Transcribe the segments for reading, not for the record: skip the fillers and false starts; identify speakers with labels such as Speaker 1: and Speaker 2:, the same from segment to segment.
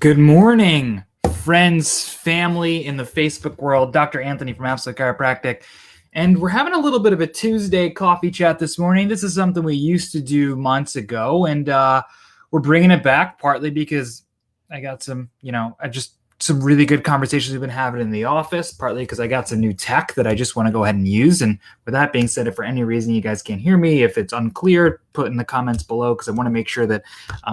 Speaker 1: Good morning, friends, family in the Facebook world. Dr. Anthony from Absolute Chiropractic. And we're having a little bit of a Tuesday coffee chat this morning. This is something we used to do months ago, and we're bringing it back partly because I got some really good conversations we've been having in the office, partly because I got some new tech that I just want to go ahead and use. And with that being said, if for any reason you guys can't hear me, if it's unclear, put in the comments below because I want to make sure that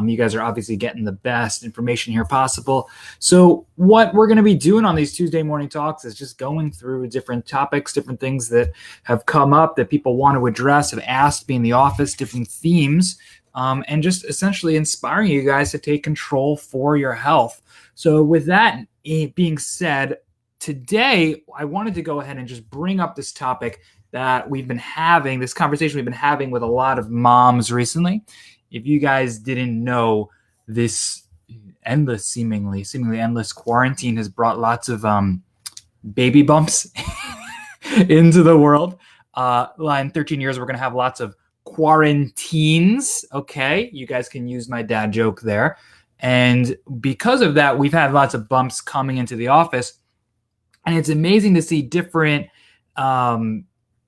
Speaker 1: you guys are obviously getting the best information here possible. So what we're going to be doing on these Tuesday morning talks is just going through different topics, different things that have come up that people want to address, have asked me in the office, different themes, and just essentially inspiring you guys to take control for your health. So with that being said, today I wanted to go ahead and just bring up this topic that we've been having, this conversation we've been having with a lot of moms recently. If you guys didn't know, this seemingly endless quarantine has brought lots of baby bumps into the world. In 13 years, we're going to have lots of quarantines. Okay, you guys can use my dad joke there. And because of that, we've had lots of bumps coming into the office. And it's amazing to see different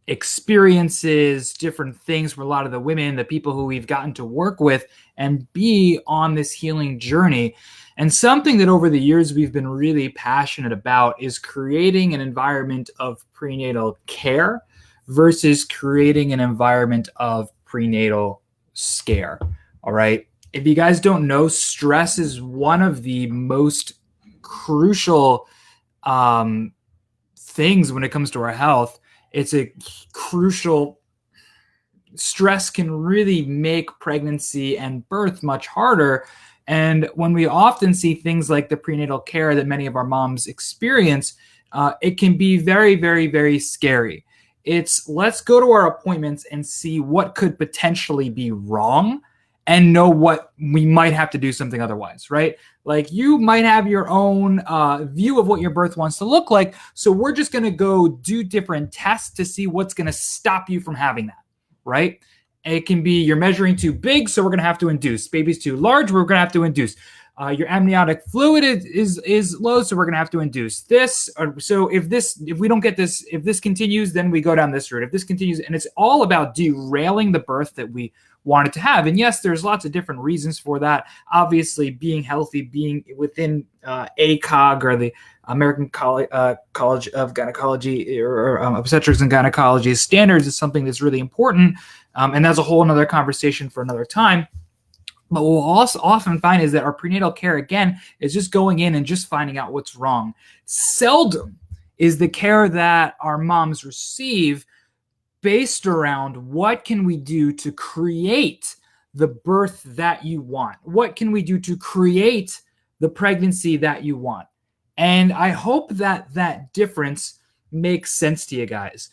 Speaker 1: experiences, different things from a lot of the women, the people who we've gotten to work with and be on this healing journey. And something that over the years we've been really passionate about is creating an environment of prenatal care versus creating an environment of prenatal scare. All right. If you guys don't know, stress is one of the most crucial things when it comes to our health. It's a crucial. Stress can really make pregnancy and birth much harder. And when we often see things like the prenatal care that many of our moms experience, it can be very, very, very scary. It's let's go to our appointments and see what could potentially be wrong and know what we might have to do something otherwise, right? Like you might have your own view of what your birth wants to look like. So we're just going to go do different tests to see what's going to stop you from having that, right? It can be you're measuring too big, so we're going to have to induce. Baby's too large, we're going to have to induce. Your amniotic fluid is low, so we're going to have to induce this. So if we don't get this, if this continues, then we go down this route. If this continues, and it's all about derailing the birth that we wanted to have. And yes, there's lots of different reasons for that. Obviously, being healthy, being within ACOG or the American College of Gynecology or Obstetrics and Gynecology standards is something that's really important. And that's a whole another conversation for another time. But what we'll also often find is that our prenatal care, again, is just going in and just finding out what's wrong. Seldom is the care that our moms receive based around what can we do to create the birth that you want? What can we do to create the pregnancy that you want? And I hope that that difference makes sense to you guys.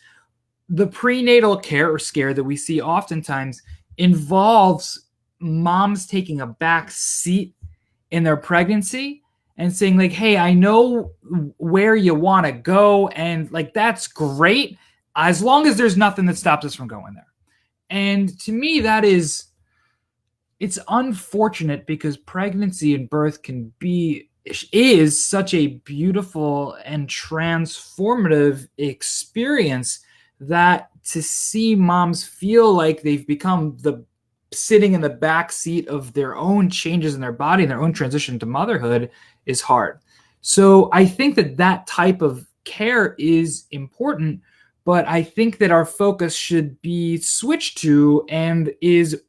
Speaker 1: The prenatal care or scare that we see oftentimes involves moms taking a back seat in their pregnancy and saying like, hey, I know where you want to go. And like, that's great as long as there's nothing that stops us from going there. And to me, it's unfortunate because pregnancy and birth is such a beautiful and transformative experience that to see moms feel like they've become sitting in the back seat of their own changes in their body and their own transition to motherhood is hard. So I think that type of care is important, but I think that our focus should be switched to and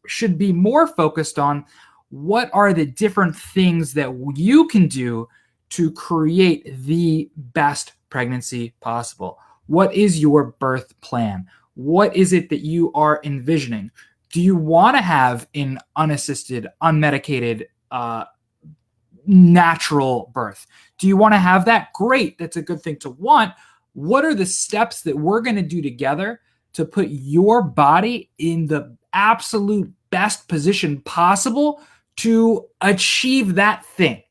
Speaker 1: should be more focused on what are the different things that you can do to create the best pregnancy possible. What is your birth plan? What is it that you are envisioning? Do you want to have an unassisted, unmedicated, natural birth? Do you want to have that? Great. That's a good thing to want. What are the steps that we're going to do together to put your body in the absolute best position possible to achieve that thing?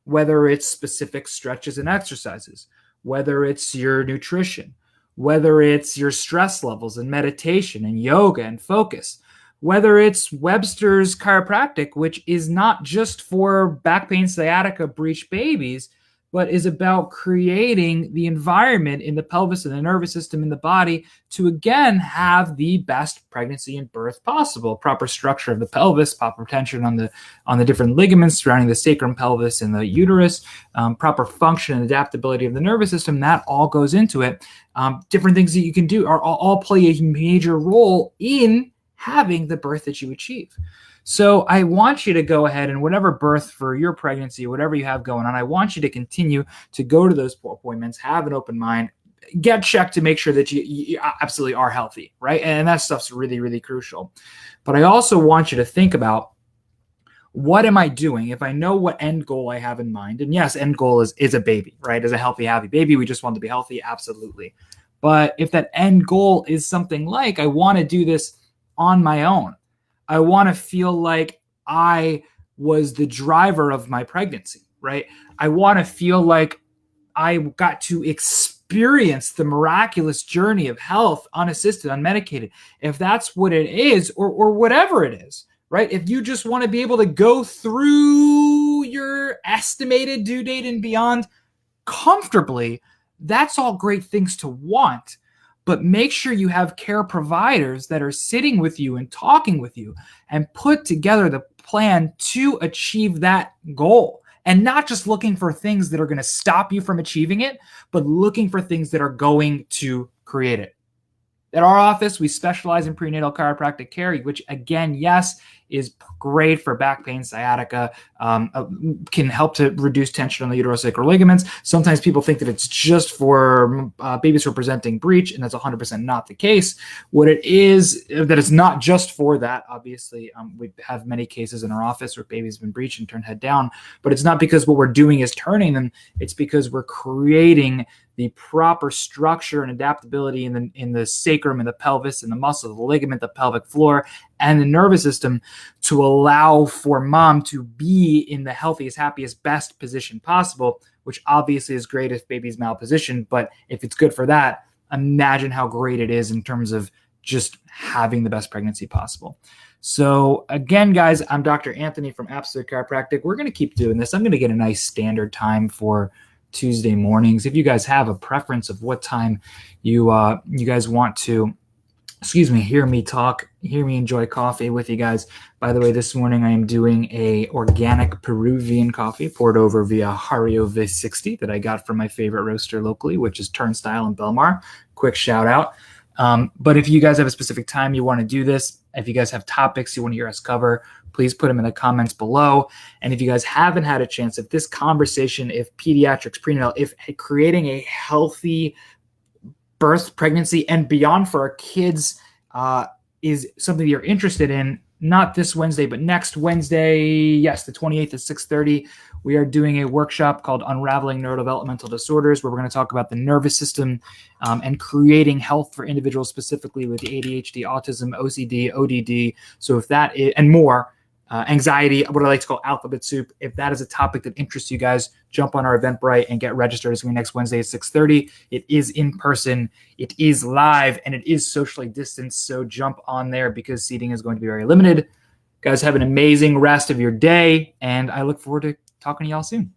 Speaker 1: Whether it's specific stretches and exercises, whether it's your nutrition, whether it's your stress levels and meditation and yoga and focus. whether it's Webster's Chiropractic, which is not just for back pain, sciatica, breech babies, but is about creating the environment in the pelvis and the nervous system in the body to, again, have the best pregnancy and birth possible. Proper structure of the pelvis, proper tension on the different ligaments surrounding the sacrum, pelvis, and the uterus, proper function and adaptability of the nervous system, that all goes into it. Different things that you can do are all play a major role in having the birth that you achieve. So I want you to go ahead and whatever birth for your pregnancy, whatever you have going on, I want you to continue to go to those appointments, have an open mind, get checked to make sure that you absolutely are healthy, right? And that stuff's really, really crucial. But I also want you to think about, what am I doing if I know what end goal I have in mind? And yes, end goal is a baby, right? As a healthy, happy baby, we just want to be healthy, absolutely. But if that end goal is something like, I want to do this on my own, I want to feel like I was the driver of my pregnancy, right? I want to feel like I got to experience the miraculous journey of health, unassisted, unmedicated. If that's what it is, or whatever it is, right? If you just want to be able to go through your estimated due date and beyond comfortably, that's all great things to want. But make sure you have care providers that are sitting with you and talking with you and put together the plan to achieve that goal. And not just looking for things that are going to stop you from achieving it, but looking for things that are going to create it. At our office, we specialize in prenatal chiropractic care, which, again, yes, is great for back pain, sciatica, can help to reduce tension on the uterosacral ligaments. Sometimes people think that it's just for babies who are presenting breech, and that's 100% not the case. What it is, that it's not just for that. Obviously, we have many cases in our office where babies have been breached and turned head down, but it's not because what we're doing is turning them. It's because we're creating the proper structure and adaptability in the sacrum and the pelvis and the muscle, the ligament, the pelvic floor, and the nervous system to allow for mom to be in the healthiest, happiest, best position possible, which obviously is great if baby's malpositioned. But if it's good for that, imagine how great it is in terms of just having the best pregnancy possible. So again, guys, I'm Dr. Anthony from Absolute Chiropractic. We're going to keep doing this. I'm going to get a nice standard time for Tuesday mornings. If you guys have a preference of what time you guys want to, hear me talk, hear me enjoy coffee with you guys. By the way, this morning I am doing a organic Peruvian coffee poured over via Hario V60 that I got from my favorite roaster locally, which is Turnstile in Belmar. Quick shout out. But if you guys have a specific time you want to do this, if you guys have topics you want to hear us cover, please put them in the comments below. And if you guys haven't had a chance, if this conversation, if pediatrics, prenatal, if creating a healthy birth, pregnancy, and beyond for our kids is something you're interested in, not this Wednesday, but next Wednesday, yes, the 28th at 6:30, we are doing a workshop called Unraveling Neurodevelopmental Disorders, where we're going to talk about the nervous system and creating health for individuals specifically with ADHD, autism, OCD, ODD. So if that is, and more, anxiety, what I like to call alphabet soup. If that is a topic that interests you guys, jump on our Eventbrite and get registered. It's going to be next Wednesday at 6:30. It is in person, it is live, and it is socially distanced. So jump on there because seating is going to be very limited. Guys, have an amazing rest of your day, and I look forward to talking to y'all soon.